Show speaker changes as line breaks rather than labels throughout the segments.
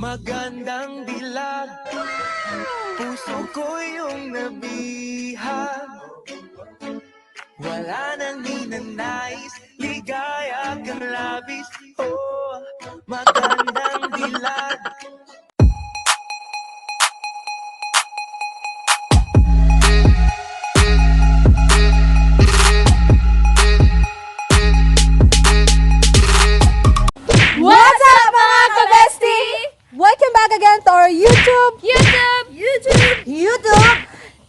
Magandang dilag, puso ko yung nabihag. Wala nang ninanais, ligaya kang labis. Oh, magandang dilag.
What's up mga ka-bestie? Welcome back again to our YouTube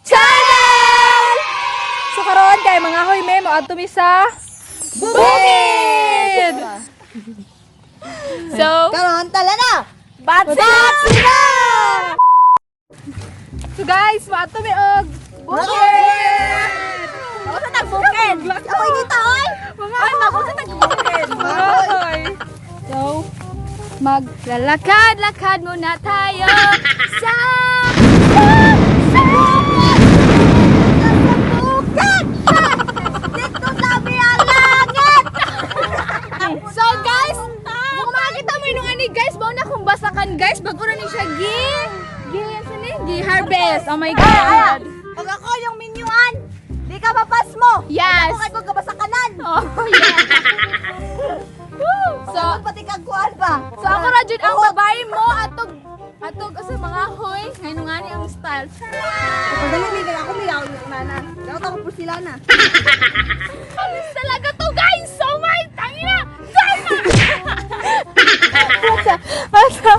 channel! So karon kay mga hoy memo adto mi sa bukid! So,
Karon tala na.
batsina! So guys, maadto mi og bukid!
Ako sa tagbukid. Ako dito oy.
Ay, ako sa tagbukid! Hoy! So, maglalakad-lakad muna tayo sa
Bukid. Dito sabi ang langit.
So guys, kung makakita mo yung ani guys, bawa na kung basakan guys, bago na ni siya gi-harvest. Oh my God.
Pag ako yung minyuan, di ka mapas mo.
Yes.
Ako kay ko gabasa kanan.
Oh yeah. Woo! So,
Pati kagkuan pa.
so ako ra jud ang babae mo atog sa mga hoy, ngayon nga ni ang style.
Pagdali mi kay ako miyaw yung nanan. Daw ta ko porcelana.
Alis talaga to guys. So my tangina. Dama. Asa?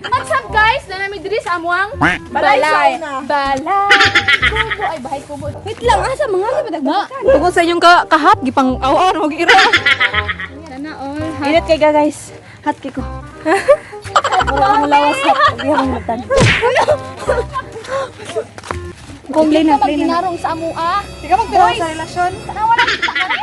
What's up guys? Na namin diri sa amuang
Balay sauna.
Balay. Kubo ay bahay kubo.
Wait lang, asa mga kapatid
Na.
Tungkol sa inyong kahat, gipang aw-aw na mag-ira.
Sana all.
Init kay ga guys. Hat kay ko. Wala ang lawas hat. Gihang matan.
Complain na ginarong sa amua.
Di ka magtiraw sa relasyon.
Wala kita ka rin.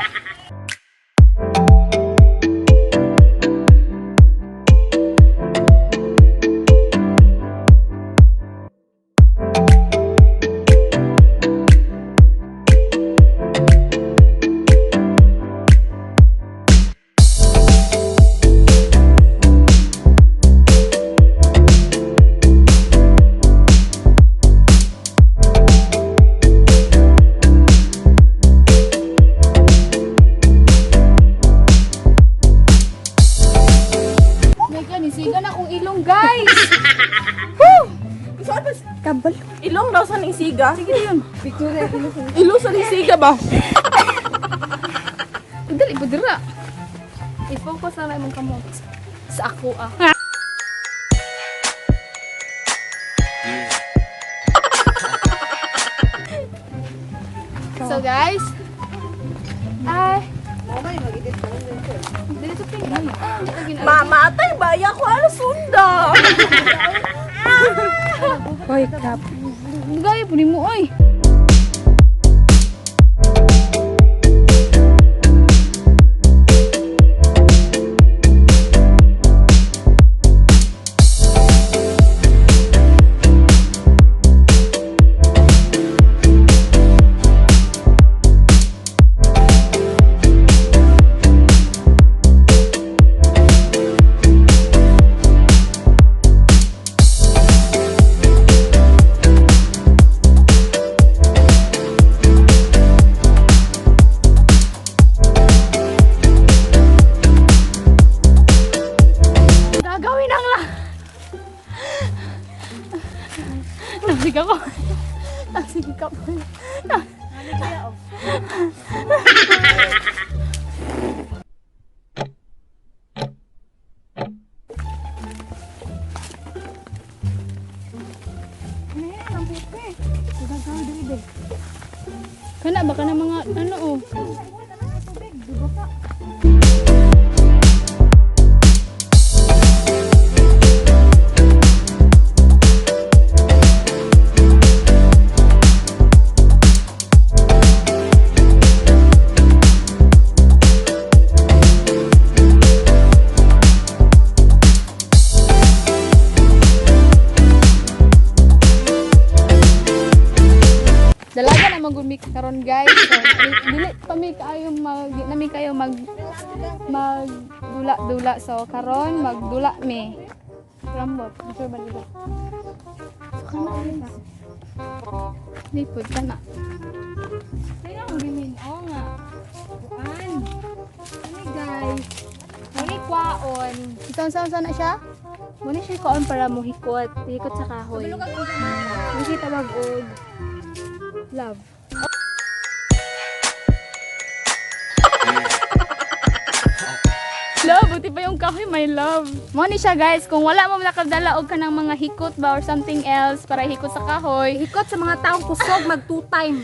Nisigan akong ilong guys.
Kabal.
Ilong daw sa isiga.
Sige yun.
Ilong sa isiga ba?
Dali ba dira? I-focus na lang mong kamot sa ako ah. So guys, ay dito pinggan.
Mama, atay baya ko ala sunda.
Hoy, kap.
Gaya po mo oy. Gagawin ang lang. Nasig ako. Nasig ka po. Kana baka na mga ano oh. Dalaga na magumik karon guys. So, Dili pa mi kayo nami kayo magdula-dula. So karon magdula mi. Rambot, sure ba dito? So kana guys. Lipod ka na. Kaya ang gimin nga. Kuan. Ano guys? Muni kwaon. Saan na siya? Muni siya kwaon para mo hikot. Hikot sa kahoy. Muni tawag og love. Love, buti pa yung kahoy, my love. Muni siya guys, kung wala mo nakadala og kanang mga hikot ba or something else para hikot sa kahoy.
Hikot sa mga taong kusog mag 2 time.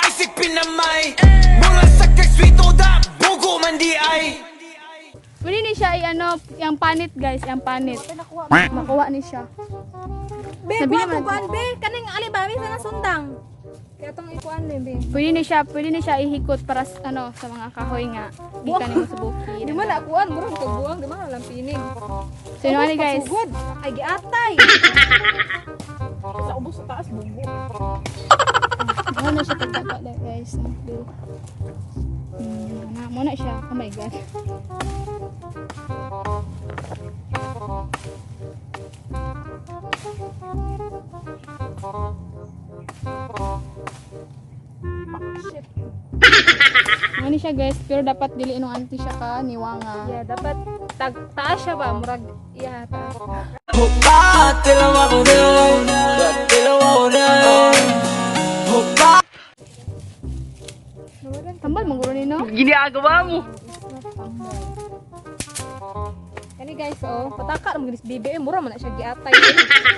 Isip pinamay mga sakay sweet oda bugo man di ay.
Pwede ni siya yung panit guys, yung panit. Makuha ni siya.
Be,
Sabi
kuha
naman-
ko kuan be, kaning alibami sa nasundang. Kaya tong ikuan be, be.
Pwede ni siya ihikot para sa mga kahoy nga. Gikan ni mo sa bukid.
Di man na kuan, murag kagbuang, di man na lang pinig.
So yun ni guys.
Sugod, ay giatay. Sa ubos sa taas bubo.
Ano siya pagdapa guys. Muna siya. Oh my god. Ano siya guys, pero dapat dili nung anti siya ka niwanga.
Yeah, dapat taas siya ba, murag iya taas.
Tambal mong gulo nino.
Kani guys, oh, pataka mo ginis bibi, mura man na siya giatay.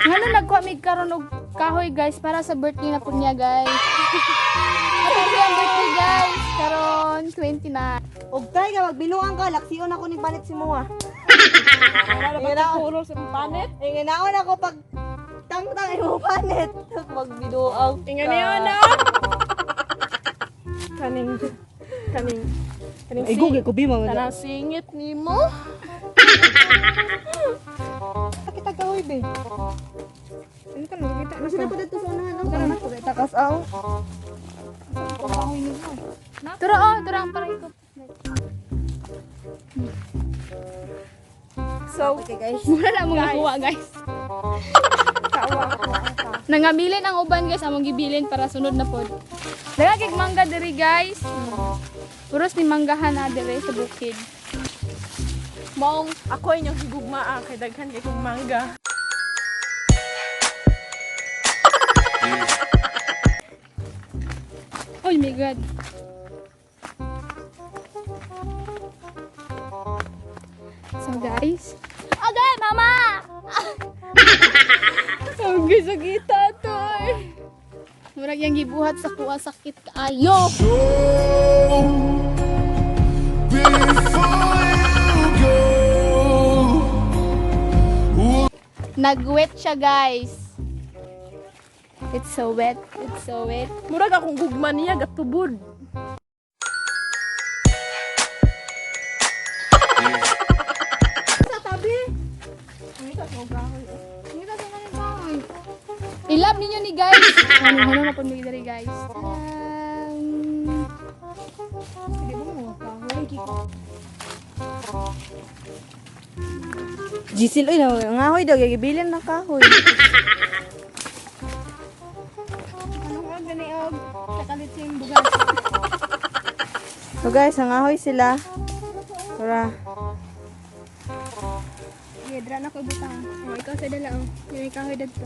Ngano nagkuha mig karon og kahoy guys para sa birthday na pud niya guys. Happy ang birthday guys. Karon 20 na.
Og tay ka magbiluan ka, laksiyon ako ni palit si Mua. Ingin ako sa panet. Ingin ako pag tang-tang yung panet. Magbiluang. Ingin niyo na. Kaning
Ay, gugi ko bima.
Tanang singit ni mo. Kita kahoy be. Ano ka nakikita? Kasi na pa dito sa unahan. Ano ka na takas aw. Kahoy ni mo.
Tara ang para ikot.
So, okay guys.
Mura na mong nakuha guys. Nangabilin ang uban guys, among gibilin para sunod na pod. Dagag mangga diri guys. Puros ni manggahan na diri sa bukid.
Maong ako inyong higugmaa kay daghan kay kong mangga.
Oh my god. So guys. Okay, mama! Okay, sakita to eh. Murag yung gibuhat sa kuha sakit kaayo. Nag-wet siya guys. It's so wet. It's so wet.
Murag akong gugma niya gatubod. Sa tabi.
I-love ninyo ni guys. Ano na po dari guys.
Hindi mo mo kahoy.
Jisil, uy, nangahoy daw, gibilin na kahoy.
Anong ang gani og kakalit sa yung bugas.
So guys, nangahoy sila. Tara.
Dra na ko butang. Oh, ikaw sa dala oh. Yung kahoy dito.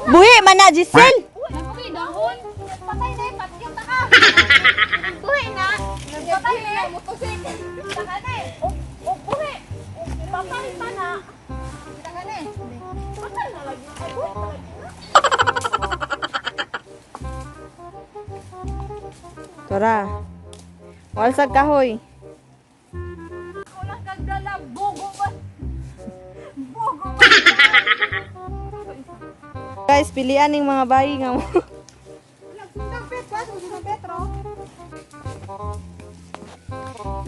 Buhi, mana, Jisil!
Napuwi dahon. Patay na yung patyong taka. Buhi na. Patay na yung mutosik. Taka na eh. O buhi. Patay pa na. Taka na eh. Patay na lagi. Ay, buhi pa lagi na.
Tara. Walsag kahoy.
Ako lang kagdala bugo ba? Bugo ba? Pilian ng mga bayi nga mo.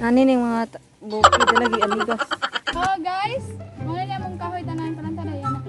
Ani ning mga bukid lagi amigas.
Oh guys, muna na mong kahoy tanan panantala yan.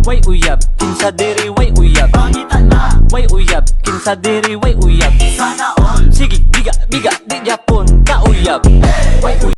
Way uyab, kinsa diri way uyab. Pangitan na. Way uyab, kinsa diri way uyab. Sana all. Sige, biga, biga, di Japon ka uyab. Way uyab.